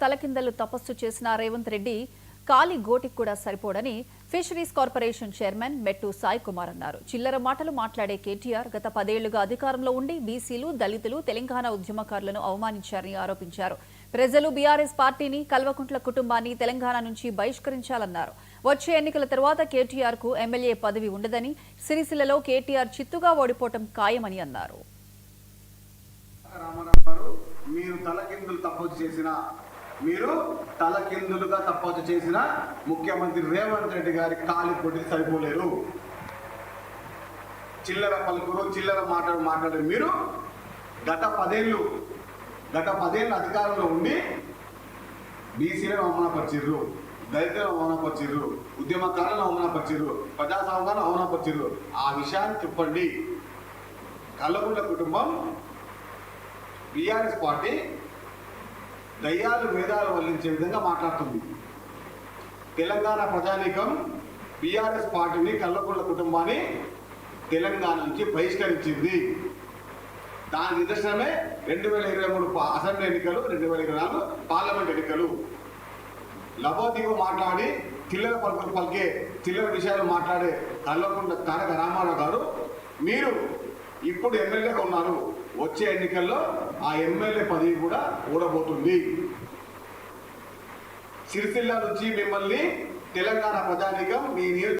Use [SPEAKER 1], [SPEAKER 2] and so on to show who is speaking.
[SPEAKER 1] తలకిందలు తపస్సు చేసిన రేవంత్ రెడ్డి కాలి గోటికి కూడా సరిపోడని ఫిషరీస్ కార్పొరేషన్ చైర్మన్ మెట్టు సాయి కుమార్ అన్నారు. చిల్లర మాటలు మాట్లాడే కేటీఆర్ గత 10 ఏళ్లుగా అధికారంలో ఉండి బీసీలు, దళితులు, తెలంగాణ ఉద్యమకారులను అవమానించారని ఆరోపించారు. ప్రజలు బీఆర్ఎస్ పార్టీని, కల్వకుంట్ల కుటుంబాన్ని తెలంగాణ నుంచి బహిష్కరించాలన్నారు. వచ్చే ఎన్నికల తర్వాత కేటీఆర్ కు ఎమ్మెల్యే పదవి ఉండదని, సిరిసిల్లలో కేటీఆర్ చిత్తుగా ఓడిపోవటం ఖాయమని అన్నారు.
[SPEAKER 2] మీరు తలకిందులుగా తప్పొచ్చు చేసిన ముఖ్యమంత్రి రేవంత్ రెడ్డి గారి కాలి కొట్టి సరిపోలేరు. చిల్లర పలుకురు, చిల్లర మాట్లాడే మీరు గత 10 ఏళ్ళు అధికారంలో ఉండి బీసీలను అవమానపరిచిర్రు, దళితులను అవమానపరిచిర్రు, ఉద్యమకారులను అవమానపరిచిర్రు, ప్రజాస్వామ్యాలను అవమానపరిచిర్రు. ఆ విషయాన్ని చెప్పండి. కల్వకుంట్ల కుటుంబం, బీఆర్ఎస్ పార్టీ దయ్యాలు వేదాలు వల్లించే విధంగా మాట్లాడుతుంది. తెలంగాణ ప్రజానీకం బీఆర్ఎస్ పార్టీని, కల్వకుంట్ల కుటుంబాన్ని తెలంగాణ నుంచి బహిష్కరించింది. దాని నిదర్శనమే 2023 అసెంబ్లీ ఎన్నికలు, 2024 పార్లమెంట్ ఎన్నికలు. లబోదిగో మాట్లాడి చిల్లర పలుకులు పలికే, చిల్లర విషయాలు మాట్లాడే కల్వకుంట్ల తారక రామారావు గారు, మీరు ఇప్పుడు ఎమ్మెల్యేగా ఉన్నారు. వచ్చే ఎన్నికల్లో ఆ ఎమ్మెల్యే పదవి కూడా ఊడబోతుంది. సిరిసిల్ల నుంచి మిమ్మల్ని తెలంగాణ ప్రజానీకం మీ